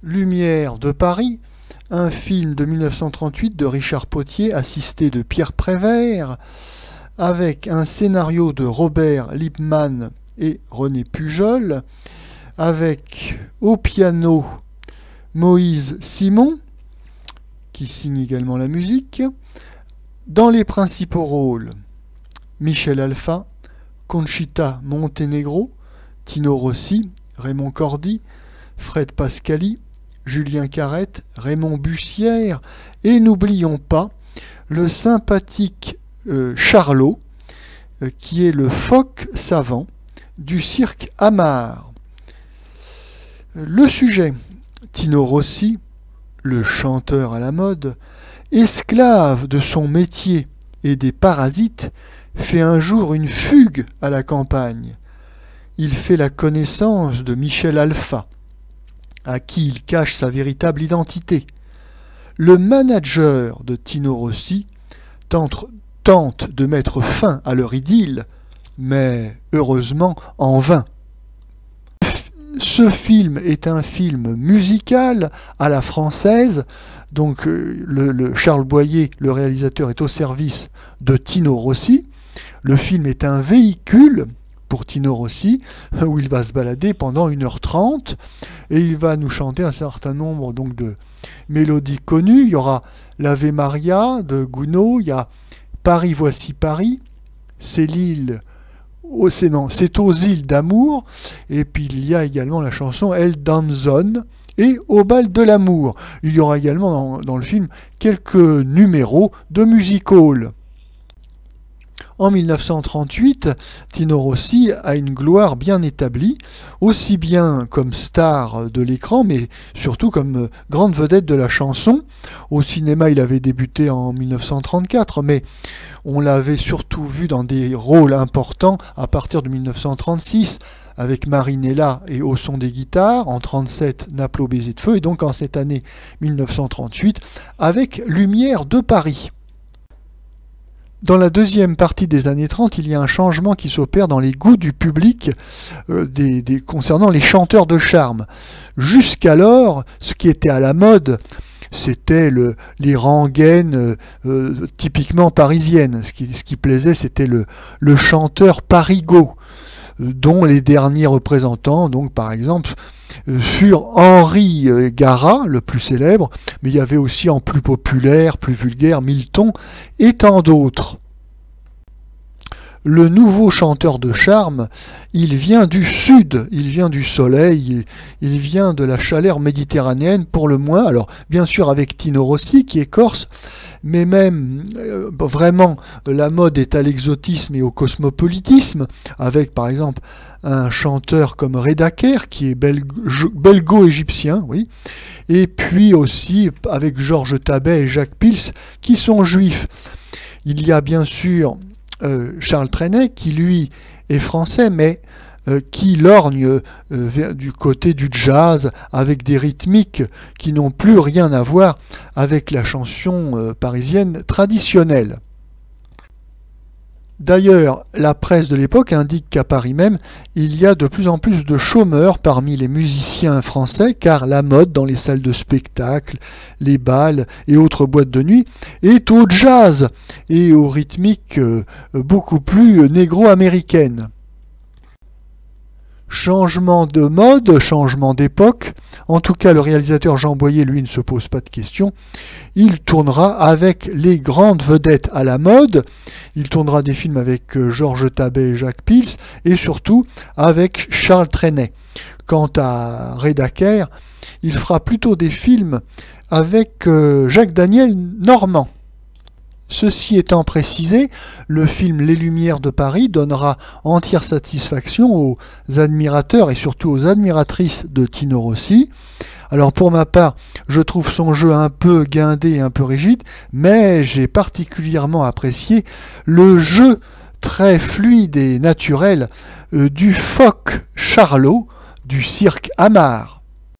Lumière de Paris, un film de 1938 de Richard Potier, assisté de Pierre Prévert, avec un scénario de Robert Lippmann et René Pujol, avec au piano Moïse Simon, qui signe également la musique. Dans les principaux rôles, Michel Alpha, Conchita Montenegro, Tino Rossi, Raymond Cordy, Fred Pascali, Julien Carrette, Raymond Bussière, et n'oublions pas le sympathique Charlot, qui est le phoque savant du cirque Hamar. Le sujet, Tino Rossi, le chanteur à la mode, esclave de son métier et des parasites, fait un jour une fugue à la campagne. Il fait la connaissance de Michel Alpha, à qui il cache sa véritable identité. Le manager de Tino Rossi tente de mettre fin à leur idylle, mais heureusement en vain. Ce film est un film musical à la française, donc Charles Boyer, le réalisateur, est au service de Tino Rossi. Le film est un véhicule pour Tino Rossi, où il va se balader pendant 1h30, et il va nous chanter un certain nombre donc, de mélodies connues. Il y aura l'Ave Maria de Gounod, il y a Paris, voici Paris, c'est l'île... c'est aux îles d'amour, et puis il y a également la chanson El Danzón et Au bal de l'amour. Il y aura également dans le film quelques numéros de music hall. En 1938, Tino Rossi a une gloire bien établie, aussi bien comme star de l'écran, mais surtout comme grande vedette de la chanson. Au cinéma, il avait débuté en 1934, mais on l'avait surtout vu dans des rôles importants à partir de 1936, avec Marinella et Au son des guitares, en 1937, Naples au baiser de feu, et donc en cette année 1938, avec Lumière de Paris. Dans la deuxième partie des années 30, il y a un changement qui s'opère dans les goûts du public concernant les chanteurs de charme. Jusqu'alors, ce qui était à la mode, c'était les rengaines typiquement parisiennes. Ce qui plaisait, c'était le chanteur parigot, dont les derniers représentants, donc par exemple, furent Henri Garat, le plus célèbre, mais il y avait aussi en plus populaire, plus vulgaire, Milton et tant d'autres. Le nouveau chanteur de charme, il vient du sud, il vient du soleil, il vient de la chaleur méditerranéenne pour le moins. Alors bien sûr avec Tino Rossi qui est corse, mais même vraiment la mode est à l'exotisme et au cosmopolitisme, avec par exemple un chanteur comme Reda Kerr qui est belgo-égyptien, oui, et puis aussi avec Georges Tabet et Jacques Pils qui sont juifs. Il y a bien sûr Charles Trenet, qui lui est français, mais qui lorgne du côté du jazz, avec des rythmiques qui n'ont plus rien à voir avec la chanson parisienne traditionnelle. D'ailleurs, la presse de l'époque indique qu'à Paris même, il y a de plus en plus de chômeurs parmi les musiciens français, car la mode dans les salles de spectacle, les bals et autres boîtes de nuit est au jazz et aux rythmiques beaucoup plus négro-américaines. Changement de mode, changement d'époque. En tout cas, le réalisateur Jean Boyer, lui, ne se pose pas de questions. Il tournera avec les grandes vedettes à la mode. Il tournera des films avec Georges Tabet et Jacques Pils, et surtout avec Charles Trenet. Quant à Reda Kerr, il fera plutôt des films avec Jacques-Daniel Normand. Ceci étant précisé, le film Les Lumières de Paris donnera entière satisfaction aux admirateurs et surtout aux admiratrices de Tino Rossi. Alors pour ma part, je trouve son jeu un peu guindé et un peu rigide, mais j'ai particulièrement apprécié le jeu très fluide et naturel du phoque Charlot du cirque Hamar.